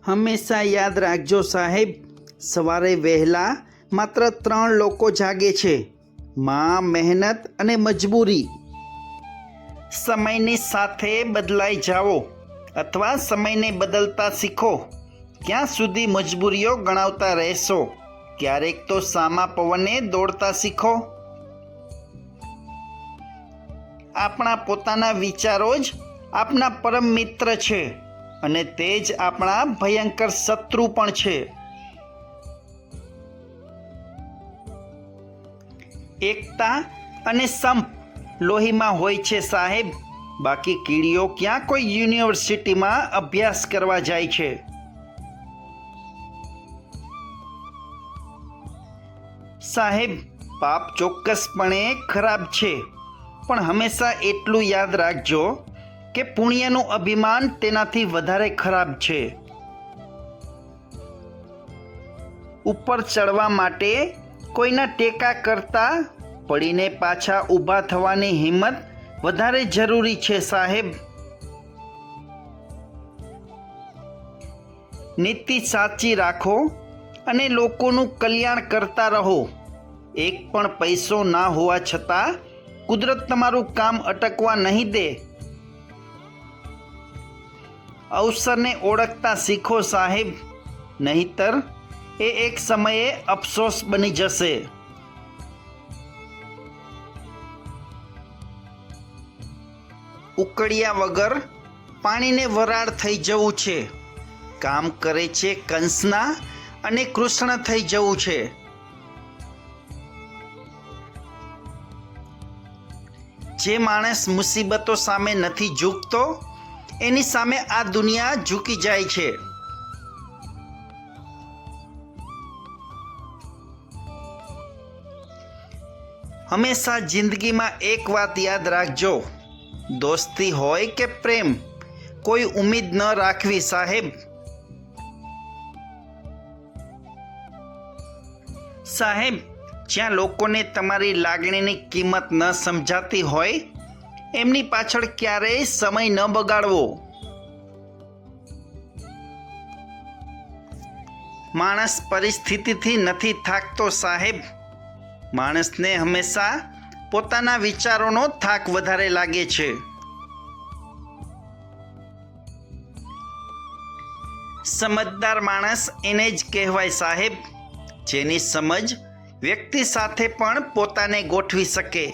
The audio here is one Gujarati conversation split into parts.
હંમેશા યાદ રાખજો સાહેબ, સવારે વહેલા માત્ર 3 લોકો જાગે છે: માં, મહેનત અને મજબૂરી. સમયની સાથે બદલાઈ જાઓ અથવા સમયને બદલતા શીખો. ક્યાં સુધી મજબૂરીઓ ગણાવતા રહેશો? ક્યારેક તો સામા પવને દોડતા શીખો. આપણા પોતાના વિચારો જ આપણા પરમ મિત્ર છે અને તે જ આપણા ભયંકર શત્રુ પણ છે. એકતા અને સંપ લોહીમાં હોય છે સાહેબ, બાકી કીડીઓ ક્યાં કોઈ યુનિવર્સિટીમાં અભ્યાસ કરવા જાય છે. સાહેબ, પાપ ચોક્કસપણે ખરાબ છે, પણ હંમેશા એટલું યાદ રાખજો કે પુણ્યનું અભિમાન તેનાથી વધારે ખરાબ છે. ઉપર ચડવા માટે કોઈના ટેકા કરતાં પડીને પાછા ઊભા થવાની હિંમત વધારે જરૂરી છે સાહેબ. નીતિ સાચી રાખો અને લોકોનું કલ્યાણ કરતા રહો. એક પણ પૈસો ના હોવા છતાં કુદરત તમારું કામ અટકવા નહીં દે. અવસરને ઓળખતા શીખો સાહેબ, નહીતર એ એક સમયે અફસોસ બની જશે. ઉકળ્યા વગર પાણીને વરાળ થઈ જવું છે. કામ કરે છે કંસના અને કૃષ્ણ થઈ જવું છે. જે માણસ મુસીબતો સામે નથી ઝૂકતો એની સામે આ દુનિયા ઝૂકી જાય છે. હંમેશા જિંદગીમાં એક વાત યાદ રાખજો: દોસ્તી હોય કે પ્રેમ, કોઈ ઉમ્મીદ ન રાખવી સાહેબ. સાહેબ, જ્યાં લોકોને તમારી લાગણીની કિંમત ન સમજાતી હોય એમની પાછળ ક્યારેય સમય ન બગાડવો. માણસ પરિસ્થિતિથી નથી થાકતો સાહેબ, માણસને હંમેશા પોતાના વિચારોનો થાક વધારે લાગે છે. સમજદાર માણસ એને જ કહેવાય સાહેબ, જેની સમજ વ્યક્તિ સાથે પણ પોતાને ગોઠવી શકે.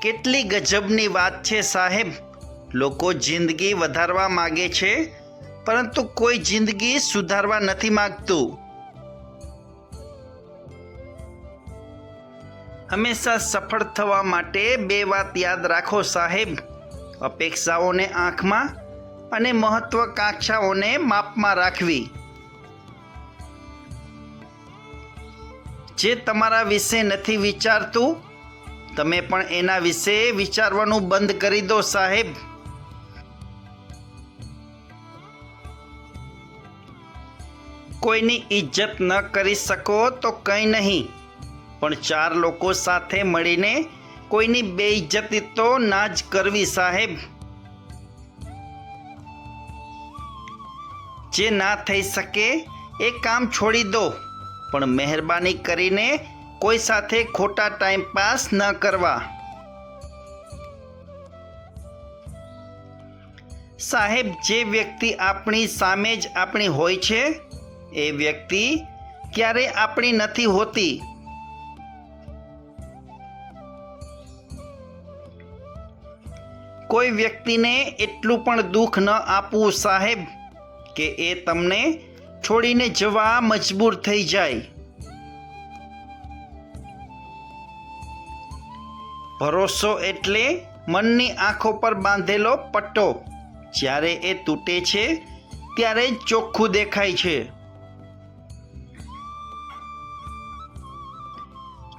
કેટલી ગજબની વાત છે સાહેબ, લોકો જિંદગી વધારવા માગે છે પરંતુ કોઈ જિંદગી સુધારવા નથી માગતું. હંમેશા સફળ થવા માટે 2 વાત યાદ રાખો સાહેબ: અપેક્ષાઓને આંખમાં અને મહત્વાકાંક્ષાઓને માપમાં રાખવી. જે તમારા વિશે નથી વિચારતું તમે પણ એના વિશે વિચારવાનું બંધ કરી દો સાહેબ. કોઈની ઇજ્જત ન કરી શકો તો કંઈ નહીં, પણ 4 લોકો સાથે મળીને કોઈની બેઇજ્જતી તો ના જ કરવી સાહેબ. જે ના થઈ શકે એ કામ છોડી દો, પણ મહેરબાની કરીને કોઈ સાથે ખોટા ટાઈમ પાસ ન કરવા. સાહેબ, જે વ્યક્તિ આપણી સામે જ આપણી હોય છે એ વ્યક્તિ ક્યારેય આપણી નથી હોતી. કોઈ વ્યક્તિને એટલું પણ દુઃખ ન આપવું સાહેબ કે એ તમને છોડીને જવા મજબૂર થઈ જાય. ભરોસો એટલે મનની આંખો પર બાંધેલો પટ્ટો, જ્યારે એ તૂટે છે ત્યારે જ ચોખ્ખું દેખાય છે.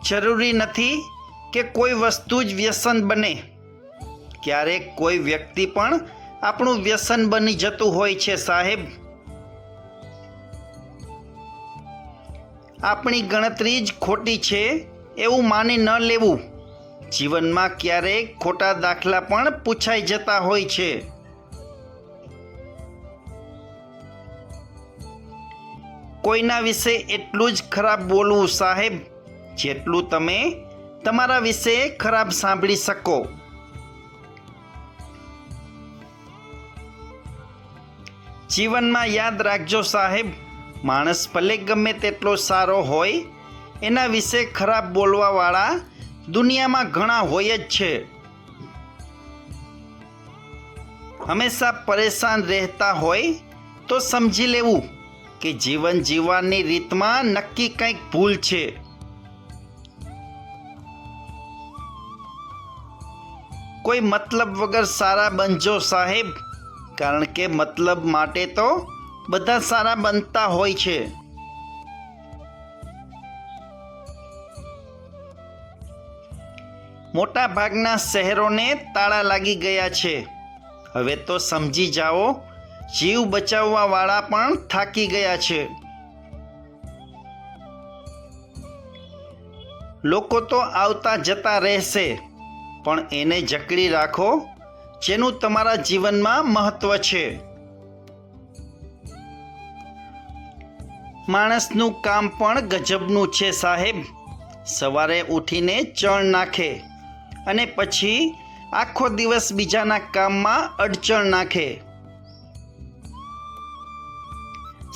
જરૂરી નથી કે કોઈ વસ્તુ જ વ્યસન બને, ક્યારેક કોઈ વ્યક્તિ પણ આપણું વ્યસન બની જતું હોય છે સાહેબ. આપણી ગણતરી જ ખોટી છે એવું માની ન લેવું, જીવનમાં ક્યારેક ખોટા દાખલા પણ પૂછાઈ જતા હોય છે. કોઈના વિશે એટલું જ ખરાબ બોલવું સાહેબ જેટલું તમે તમારા વિશે ખરાબ સાંભળી શકો. જીવનમાં યાદ રાખજો સાહેબ, માણસ ભલે ગમે તેટલો સારો હોય, એના વિશે ખરાબ બોલવાવાળા દુનિયામાં ઘણા હોય જ છે. હંમેશા પરેશાન રહેતા હોય તો સમજી લેવું કે જીવન જીવવાની રીતમાં નક્કી કંઈક ભૂલ છે. કોઈ મતલબ વગર સારા બનજો સાહેબ, કારણ કે મતલબ માટે તો બધા સારા બનતા હોય છે. મોટા ભાગના શહેરોને તાળા લાગી ગયા છે. હવે તો સમજી જાઓ, જીવ બચાવવા વાળા પણ થાકી ગયા છે. લોકો તો આવતા જતા રહેશે, પણ એને જકડી રાખો જેનું તમારા જીવનમાં મહત્વ છે. માણસનું કામ પણ ગજબનું છે સાહેબ. સવારે ઉઠીને ચણ નાખે અને પછી આખો દિવસ બીજાના કામમાં અડચણ નાખે.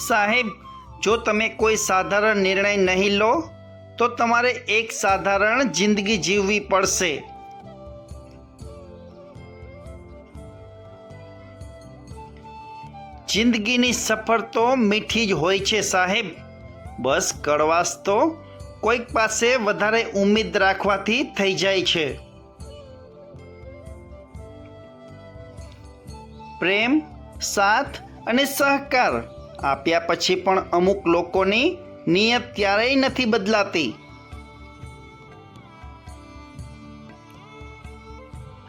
સાહેબ, જો તમે કોઈ સાધારણ નિર્ણય નહીં લો તો તમારે એક સાધારણ જિંદગી જીવવી પડશે. જિંદગીની સફર તો મીઠી જ હોય છે સાહેબ, બસ કડવાશ તો કોઈક પાસે વધારે ઉમ્મીદ રાખવાથી થઈ જાય છે. પ્રેમ, સાથ અને સહકાર આપ્યા પછી પણ અમુક લોકોની નિયત ક્યારેય નથી બદલાતી.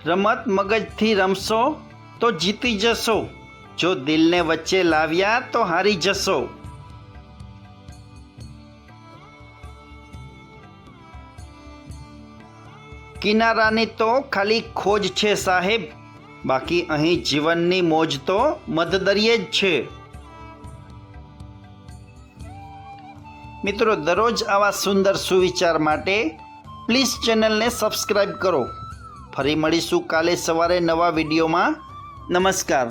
રમત મગજથી રમશો તો જીતી જશો, જો દિલને વચ્ચે લાવ્યા તો હારી જશો. કિનારાની તો ખાલી ખોજ છે સાહેબ, બાકી અહીં જીવનની મોજ તો મધદરિયે જ છે. મિત્રો, દરરોજ આવા સુંદર સુવિચાર માટે પ્લીઝ ચેનલને સબસ્ક્રાઈબ કરો. ફરી મળીશું કાલે સવારે નવા વિડીયોમાં. નમસ્કાર.